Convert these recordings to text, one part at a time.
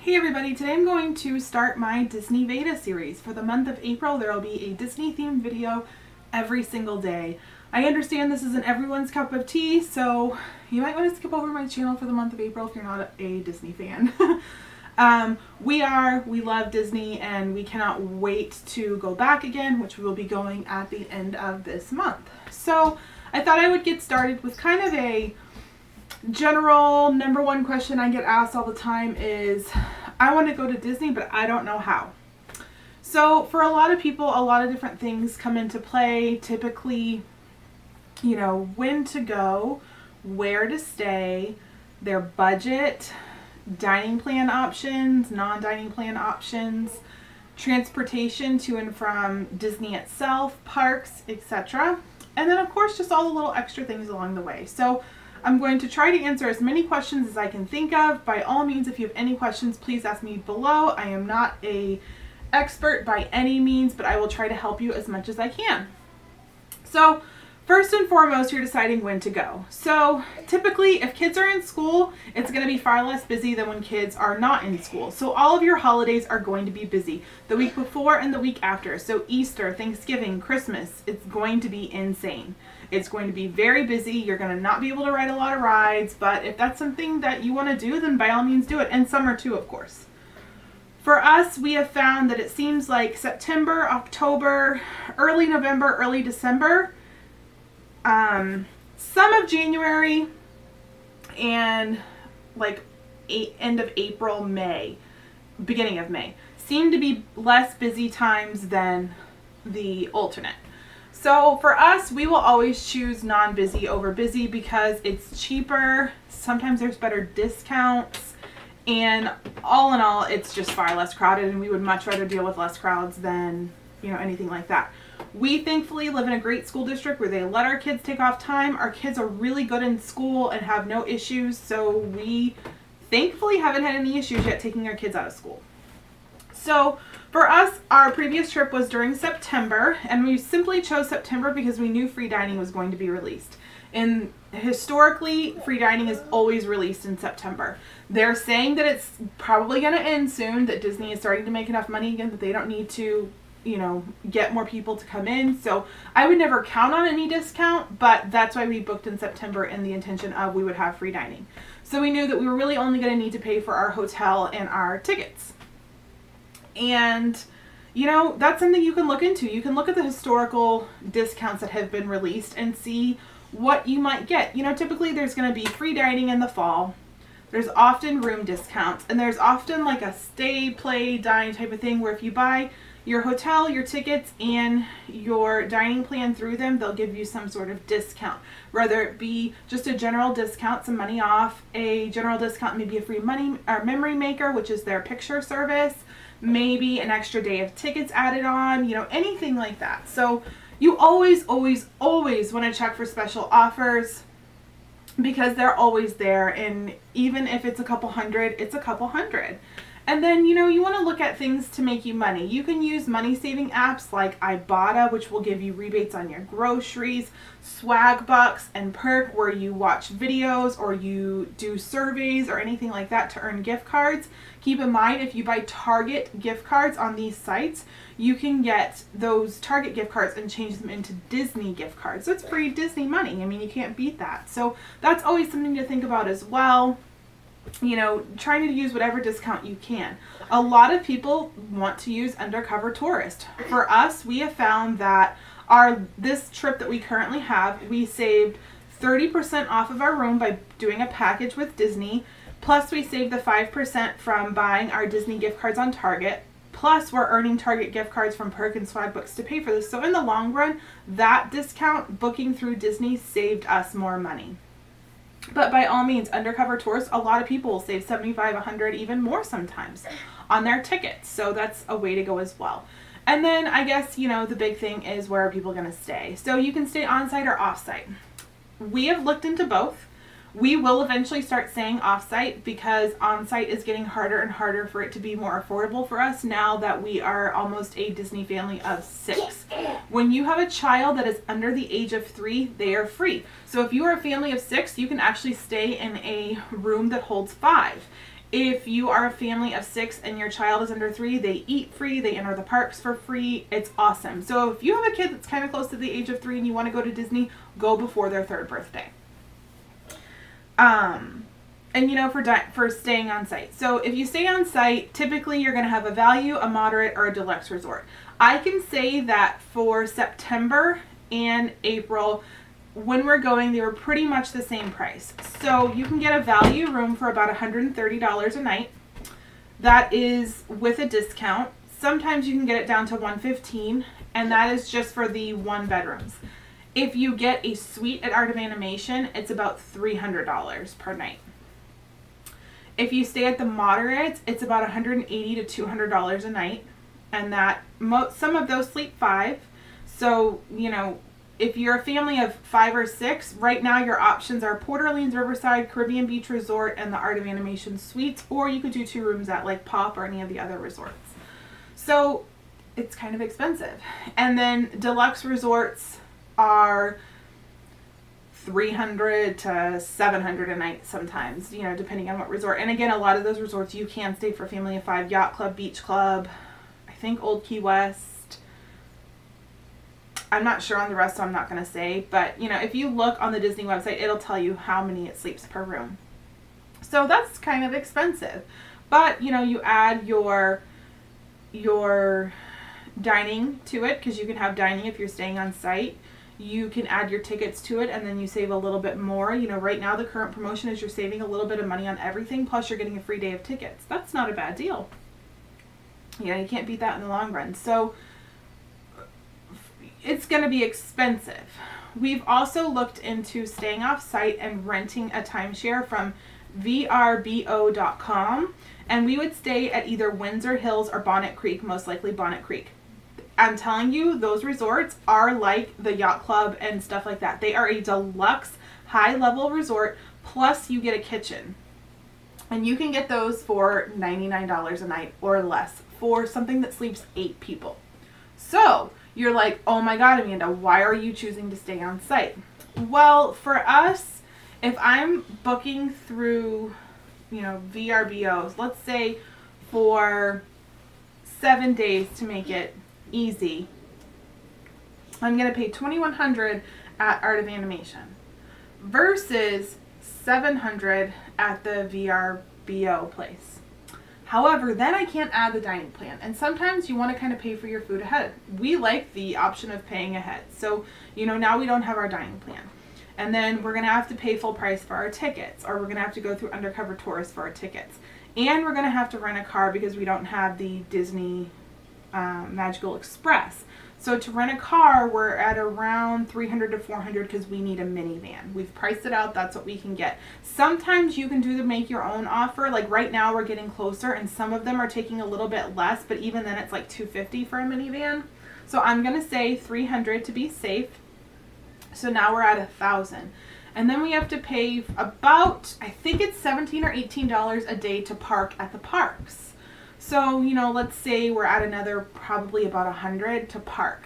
Hey everybody, today I'm going to start my Disney Veda series. For the month of April, there will be a Disney themed video every single day. I understand this isn't everyone's cup of tea, so you might want to skip over my channel for the month of April if you're not a Disney fan. We love Disney and we cannot wait to go back again, which we will be going at the end of this month. So I thought I would get started with kind of a general number one question I get asked all the time is, I want to go to Disney, but I don't know how. So for a lot of people, a lot of different things come into play. Typically, you know, when to go, where to stay, their budget, dining plan options, non-dining plan options, transportation to and from Disney itself, parks, etc. And then of course, just all the little extra things along the way. So I'm going to try to answer as many questions as I can think of. By all means, if you have any questions, please ask me below. I am not an expert by any means, but I will try to help you as much as I can. So first and foremost, you're deciding when to go. So typically, if kids are in school, it's going to be far less busy than when kids are not in school. So all of your holidays are going to be busy. The week before and the week after. So Easter, Thanksgiving, Christmas, it's going to be insane. It's going to be very busy. You're going to not be able to ride a lot of rides, but if that's something that you want to do, then by all means do it. And summer too, of course. For us, we have found that it seems like September, October, early November, early December, some of January, and like end of April, May, beginning of May, seem to be less busy times than the alternate. So for us, we will always choose non-busy over busy because it's cheaper. Sometimes there's better discounts, and all in all, it's just far less crowded, and we would much rather deal with less crowds than, you know, anything like that. We thankfully live in a great school district where they let our kids take off time. Our kids are really good in school and have no issues, so we thankfully haven't had any issues yet taking our kids out of school. So for us, our previous trip was during September, and we simply chose September because we knew free dining was going to be released. And historically, free dining is always released in September. They're saying that it's probably going to end soon, that Disney is starting to make enough money again that they don't need to, you know, get more people to come in. So I would never count on any discount, but that's why we booked in September in the intention of we would have free dining. So we knew that we were really only going to need to pay for our hotel and our tickets. And, you know, that's something you can look into. You can look at the historical discounts that have been released and see what you might get. You know, typically there's going to be free dining in the fall. There's often room discounts, and there's often like a stay, play, dine type of thing where if you buy your hotel, your tickets, and your dining plan through them, they'll give you some sort of discount. Whether it be just a general discount, some money off, a general discount, maybe a free memory maker, which is their picture service, maybe an extra day of tickets added on, you know, anything like that. So you always want to check for special offers because they're always there, and even if it's a couple hundred, it's a couple hundred. And then, you know, you want to look at things to make you money. You can use money-saving apps like Ibotta, which will give you rebates on your groceries, Swag Bucks, and Perk, where you watch videos or you do surveys or anything like that to earn gift cards. Keep in mind, if you buy Target gift cards on these sites, you can get those Target gift cards and change them into Disney gift cards. So it's free Disney money. I mean, you can't beat that. So that's always something to think about as well. You know, trying to use whatever discount you can. A lot of people want to use undercover tourist. For us, we have found that this trip that we currently have, we saved 30% off of our room by doing a package with Disney. Plus we saved the 5% from buying our Disney gift cards on Target. Plus we're earning Target gift cards from Perk and Swag Books to pay for this. So in the long run, that discount booking through Disney saved us more money. But by all means, undercover tourists, a lot of people will save 75, 100, even more sometimes on their tickets. So that's a way to go as well. And then I guess, you know, the big thing is where are people going to stay? So you can stay on-site or off-site. We have looked into both. We will eventually start saying off-site because on-site is getting harder and harder for it to be more affordable for us now that we are almost a Disney family of 6. When you have a child that is under the age of 3, they are free. So if you are a family of 6, you can actually stay in a room that holds 5. If you are a family of 6 and your child is under 3, they eat free, they enter the parks for free. It's awesome. So if you have a kid that's kind of close to the age of 3 and you want to go to Disney, go before their 3rd birthday. And you know, for staying on site. So if you stay on site, typically you're going to have a value, a moderate, or a deluxe resort. I can say that for September and April, when we're going, they were pretty much the same price. So you can get a value room for about $130 a night. That is with a discount. Sometimes you can get it down to $115, and that is just for the 1 bedrooms. If you get a suite at Art of Animation, it's about $300 per night. If you stay at the moderates, it's about $180 to $200 a night, and that some of those sleep 5. So, you know, if you're a family of 5 or 6, right now your options are Port Orleans Riverside, Caribbean Beach Resort, and the Art of Animation Suites, or you could do 2 rooms at like Pop or any of the other resorts. So it's kind of expensive. And then deluxe resorts are $300 to $700 a night sometimes, you know, depending on what resort. And again, a lot of those resorts you can stay for family of 5, Yacht Club, Beach Club, I think Old Key West. I'm not sure on the rest, so I'm not going to say, but you know, if you look on the Disney website, it'll tell you how many it sleeps per room. So that's kind of expensive, but you know, you add your dining to it, because you can have dining if you're staying on site. You can add your tickets to it, and then you save a little bit more. You know, right now the current promotion is you're saving a little bit of money on everything, plus you're getting a free day of tickets. That's not a bad deal. You know, you can't beat that in the long run. So it's going to be expensive. We've also looked into staying off site and renting a timeshare from vrbo.com, and we would stay at either Windsor Hills or Bonnet Creek, most likely Bonnet Creek. I'm telling you, those resorts are like the Yacht Club and stuff like that. They are a deluxe, high-level resort, plus you get a kitchen. And you can get those for $99 a night or less for something that sleeps 8 people. So you're like, oh my God, Amanda, why are you choosing to stay on site? Well, for us, if I'm booking through, you know, VRBOs, let's say for 7 days to make it easy, I'm going to pay $2,100 at Art of Animation versus $700 at the VRBO place. However, then I can't add the dining plan, and sometimes you want to kind of pay for your food ahead. We like the option of paying ahead, so you know, now we don't have our dining plan, and then we're going to have to pay full price for our tickets, or we're going to have to go through Undercover Tourist for our tickets, and we're going to have to rent a car because we don't have the Disney Magical Express. So to rent a car, we're at around $300 to $400 because we need a minivan. We've priced it out. That's what we can get. Sometimes you can do the make your own offer. Like right now we're getting closer, and some of them are taking a little bit less, but even then it's like $250 for a minivan. So I'm going to say $300 to be safe. So now we're at $1,000. And then we have to pay about, I think it's $17 or $18 a day to park at the parks. So, you know, let's say we're at another probably about $100 to park.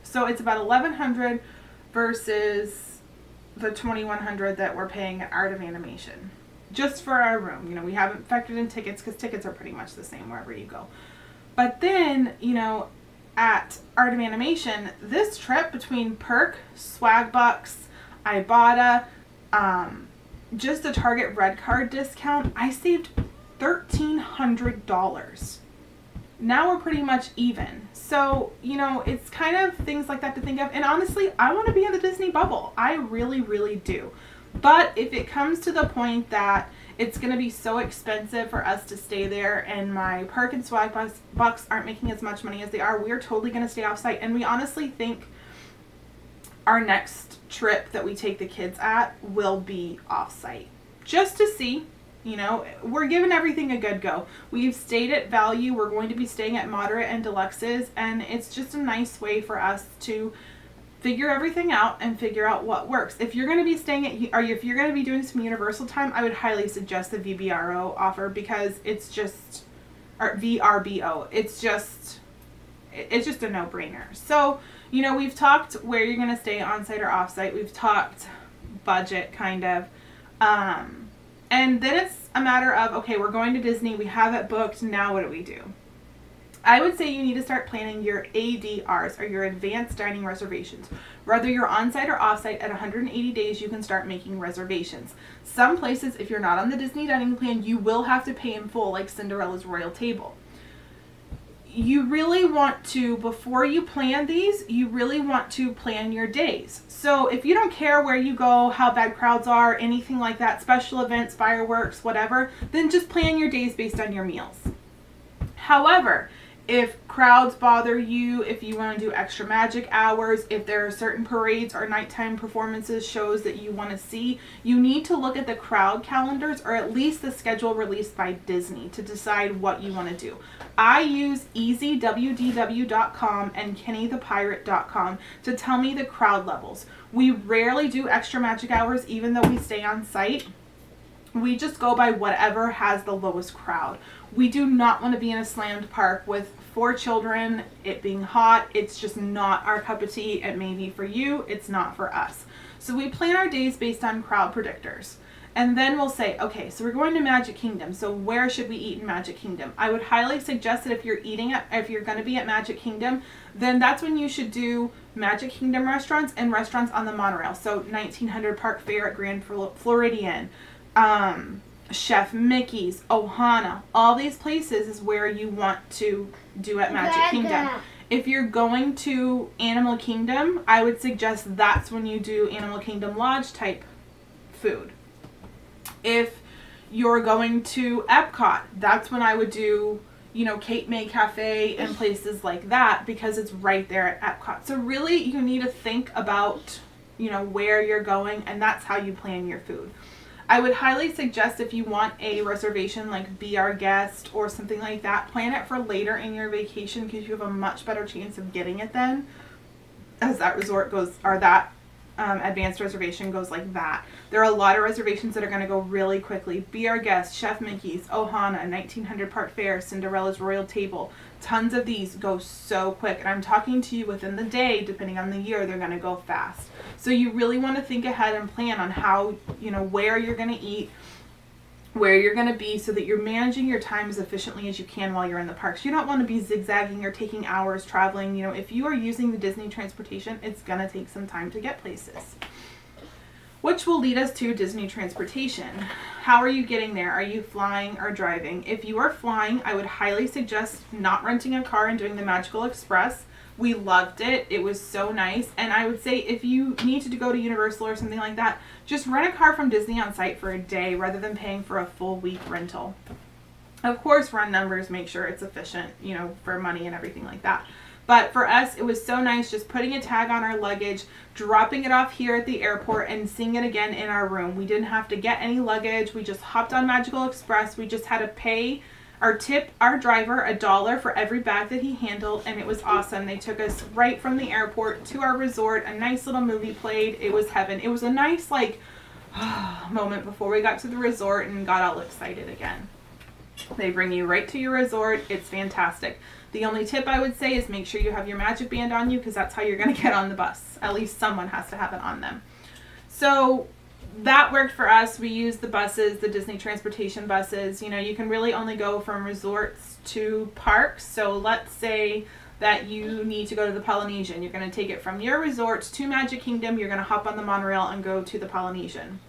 So it's about $1,100 versus the $2,100 that we're paying at Art of Animation. Just for our room. You know, we haven't factored in tickets because tickets are pretty much the same wherever you go. But then, you know, at Art of Animation, this trip between Perk, Swag Bucks, Ibotta, just a Target Red Card discount, I saved $1,300. Now we're pretty much even. So, you know, it's kind of things like that to think of. And honestly, I want to be in the Disney bubble. I really, really do. But if it comes to the point that it's going to be so expensive for us to stay there and my Perk and Swag Bucks aren't making as much money as they are, we're totally going to stay off site. And we honestly think our next trip that we take the kids at will be off site. Just to see. You know, we're giving everything a good go. We've stayed at value. We're going to be staying at moderate and deluxes, and it's just a nice way for us to figure everything out and figure out what works. If you're going to be staying at, or if you're going to be doing some Universal time, I would highly suggest the VBRO offer because it's just, or VRBO. It's just a no-brainer. So, you know, we've talked where you're going to stay on-site or off-site. We've talked budget, kind of. And then it's a matter of, okay, we're going to Disney, we have it booked, now what do we do? I would say you need to start planning your ADRs, or your advanced dining reservations. Whether you're on-site or off-site, at 180 days, you can start making reservations. Some places, if you're not on the Disney dining plan, you will have to pay in full, like Cinderella's Royal Table. You really want to, before you plan these, you really want to plan your days. So if you don't care where you go, how bad crowds are, anything like that, special events, fireworks, whatever, then just plan your days based on your meals. However, if crowds bother you, if you want to do extra magic hours, if there are certain parades or nighttime performances, shows that you want to see, you need to look at the crowd calendars, or at least the schedule released by Disney, to decide what you want to do. I use easywdw.com and kennythepirate.com to tell me the crowd levels. We rarely do extra magic hours, even though we stay on site. We just go by whatever has the lowest crowd. We do not want to be in a slammed park with 4 children, it being hot. It's just not our cup of tea. It may be for you, it's not for us. So we plan our days based on crowd predictors. And then we'll say, okay, so we're going to Magic Kingdom. So where should we eat in Magic Kingdom? I would highly suggest that if you're going to be at Magic Kingdom, then that's when you should do Magic Kingdom restaurants and restaurants on the monorail. So 1900 Park Fair at Grand Floridian, Chef Mickey's, Ohana, all these places is where you want to do at Magic Kingdom. If you're going to Animal Kingdom, I would suggest that's when you do Animal Kingdom Lodge type food. If you're going to Epcot, that's when I would do, you know, Cape May Cafe and places like that, because it's right there at Epcot. So really you need to think about, you know, where you're going, and that's how you plan your food. I would highly suggest, if you want a reservation like Be Our Guest or something like that, plan it for later in your vacation, because you have a much better chance of getting it then, as that resort goes, or that advanced reservation goes like that. There are a lot of reservations that are going to go really quickly. Be Our Guest, Chef Mickey's, Ohana, 1900 Park Fair, Cinderella's Royal Table. Tons of these go so quick. And I'm talking to you within the day, depending on the year, they're going to go fast. So you really want to think ahead and plan on how, you know, where you're going to eat, where you're going to be, so that you're managing your time as efficiently as you can while you're in the parks. You don't want to be zigzagging or taking hours traveling. You know, if you are using the Disney transportation, it's going to take some time to get places. Which will lead us to Disney transportation. How are you getting there? Are you flying or driving? If you are flying, I would highly suggest not renting a car and doing the Magical Express. We loved it. It was so nice. And I would say if you need to go to Universal or something like that, just rent a car from Disney on site for a day rather than paying for a full week rental. Of course, run numbers, make sure it's efficient, you know, for money and everything like that. But for us, it was so nice just putting a tag on our luggage, dropping it off here at the airport, and seeing it again in our room. We didn't have to get any luggage. We just hopped on Magical Express. We just had to pay or tip our driver $1 for every bag that he handled, and it was awesome. They took us right from the airport to our resort. A nice little movie played. It was heaven. It was a nice, like, moment before we got to the resort and got all excited again. They bring you right to your resort. It's fantastic. The only tip I would say is make sure you have your magic band on you, because that's how you're going to get on the bus. At least someone has to have it on them. So that worked for us. We used the buses, the Disney transportation buses. You know, you can really only go from resorts to parks. So let's say that you need to go to the Polynesian. You're going to take it from your resorts to Magic Kingdom. You're going to hop on the monorail and go to the Polynesian.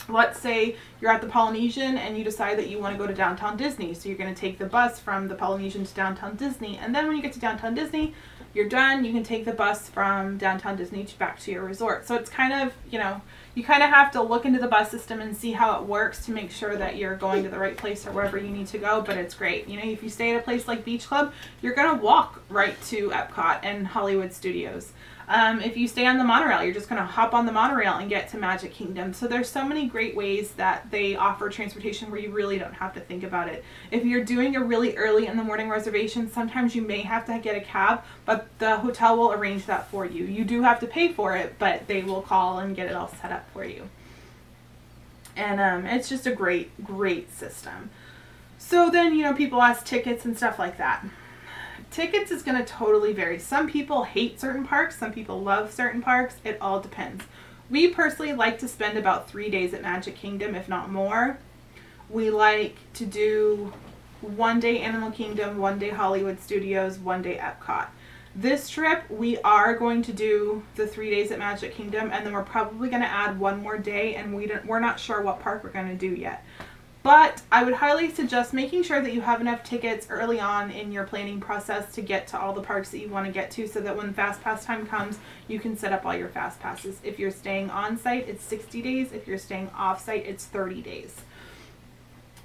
Let's say you're at the Polynesian and you decide that you want to go to Downtown Disney. So you're going to take the bus from the Polynesian to Downtown Disney. And then when you get to Downtown Disney, you're done. You can take the bus from Downtown Disney back to your resort. So it's kind of, you know, you kind of have to look into the bus system and see how it works to make sure that you're going to the right place or wherever you need to go. But it's great. You know, if you stay at a place like Beach Club, you're going to walk right to Epcot and Hollywood Studios. If you stay on the monorail, you're just going to hop on the monorail and get to Magic Kingdom. So there's so many great ways that they offer transportation where you really don't have to think about it. If you're doing a really early in the morning reservation, sometimes you may have to get a cab, but the hotel will arrange that for you. You do have to pay for it, but they will call and get it all set up for you. And it's just a great, great system. So then, you know, people ask tickets and stuff like that. Tickets is going to totally vary. Some people hate certain parks. Some people love certain parks. It all depends. We personally like to spend about 3 days at Magic Kingdom, if not more. We like to do 1 day Animal Kingdom, 1 day Hollywood Studios, 1 day Epcot. This trip, we are going to do the 3 days at Magic Kingdom, and then we're probably going to add 1 more day, and we're not sure what park we're going to do yet. But I would highly suggest making sure that you have enough tickets early on in your planning process to get to all the parks that you want to get to, so that when Fast Pass time comes, you can set up all your Fast Passes. If you're staying on site, it's 60 days. If you're staying off site, it's 30 days.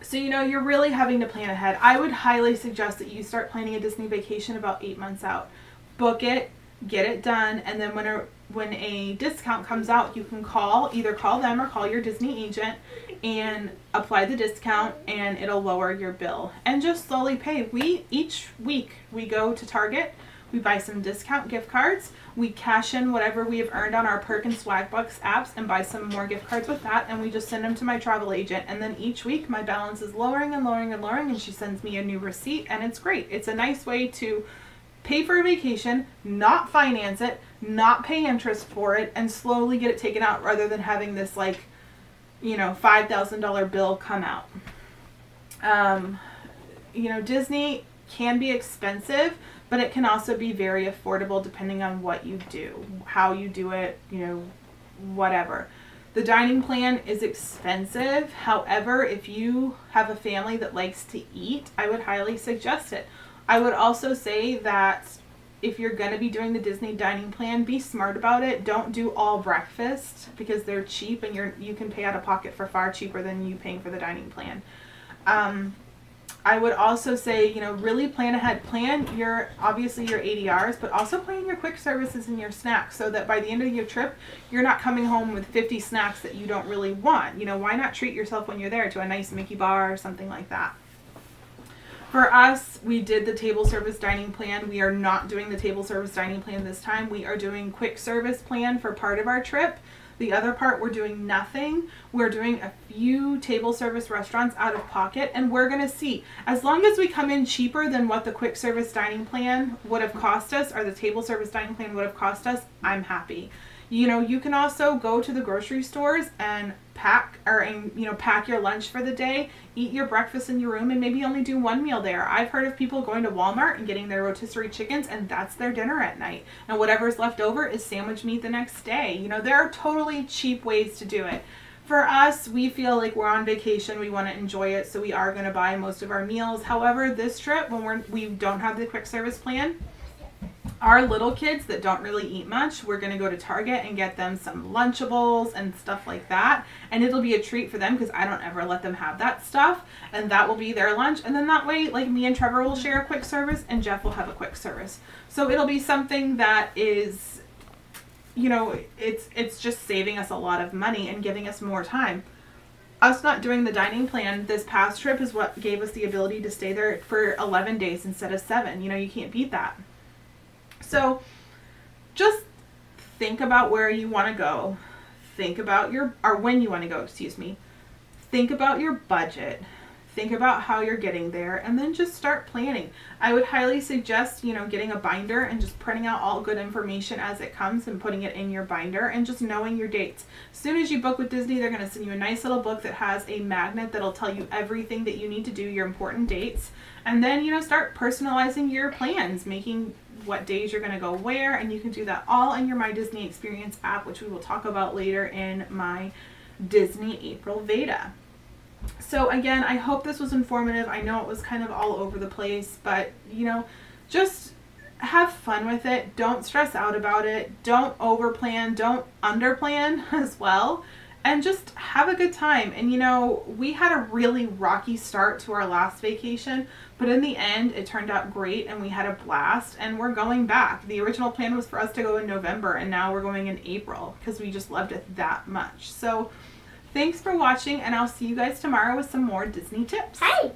So, you know, you're really having to plan ahead. I would highly suggest that you start planning a Disney vacation about 8 months out. Book it, get it done, and then when a discount comes out, you can either call them or call your Disney agent and apply the discount, and it'll lower your bill. And just slowly pay. Each week we go to Target, we buy some discount gift cards, we cash in whatever we have earned on our Perk and Swag Bucks apps and buy some more gift cards with that, and we just send them to my travel agent. And then each week my balance is lowering and lowering and lowering, and she sends me a new receipt, and it's great. It's a nice way to pay for a vacation, not finance it, not pay interest for it, and slowly get it taken out, rather than having this, like, you know, $5,000 bill come out. You know, Disney can be expensive, but it can also be very affordable depending on what you do, how you do it, you know, whatever. The dining plan is expensive. However, if you have a family that likes to eat, I would highly suggest it. I would also say that if you're going to be doing the Disney dining plan, be smart about it. Don't do all breakfast, because they're cheap, and you can pay out of pocket for far cheaper than you paying for the dining plan. I would also say, you know, really plan ahead. Plan obviously your ADRs, but also plan your quick services and your snacks, so that by the end of your trip, you're not coming home with 50 snacks that you don't really want. You know, why not treat yourself when you're there to a nice Mickey bar or something like that? For us, we did the table service dining plan. We are not doing the table service dining plan this time. We are doing quick service plan for part of our trip. The other part, we're doing nothing. We're doing a few table service restaurants out of pocket, and we're going to see. As long as we come in cheaper than what the quick service dining plan would have cost us, or the table service dining plan would have cost us, I'm happy. You know, you can also go to the grocery stores and pack your lunch for the day, eat your breakfast in your room, and maybe only do 1 meal there. I've heard of people going to Walmart and getting their rotisserie chickens, and that's their dinner at night. And whatever's left over is sandwich meat the next day. You know, there are totally cheap ways to do it. For us, we feel like we're on vacation, we want to enjoy it, so we are going to buy most of our meals. However, this trip, when we don't have the quick service plan, our little kids that don't really eat much, we're going to go to Target and get them some Lunchables and stuff like that. And it'll be a treat for them, because I don't ever let them have that stuff. And that will be their lunch. And then that way, like, me and Trevor will share a quick service, and Jeff will have a quick service. So it'll be something that is, you know, it's just saving us a lot of money and giving us more time. Us not doing the dining plan this past trip is what gave us the ability to stay there for 11 days instead of 7. You know, you can't beat that. So just think about where you want to go. Think about when you want to go, excuse me. Think about your budget. Think about how you're getting there, and then just start planning. I would highly suggest, you know, getting a binder and just printing out all good information as it comes and putting it in your binder, and just knowing your dates. As soon as you book with Disney, they're going to send you a nice little book that has a magnet that'll tell you everything that you need to do, your important dates. And then, you know, start personalizing your plans, making what days you're going to go where, and you can do that all in your My Disney Experience app, which we will talk about later in my Disney April Veda. So again, I hope this was informative. I know it was kind of all over the place, but, you know, just have fun with it. Don't stress out about it. Don't overplan. Don't underplan as well. And just have a good time. And, you know, we had a really rocky start to our last vacation, but in the end, it turned out great, and we had a blast, and we're going back. The original plan was for us to go in November, and now we're going in April, because we just loved it that much. So thanks for watching, and I'll see you guys tomorrow with some more Disney tips. Hi.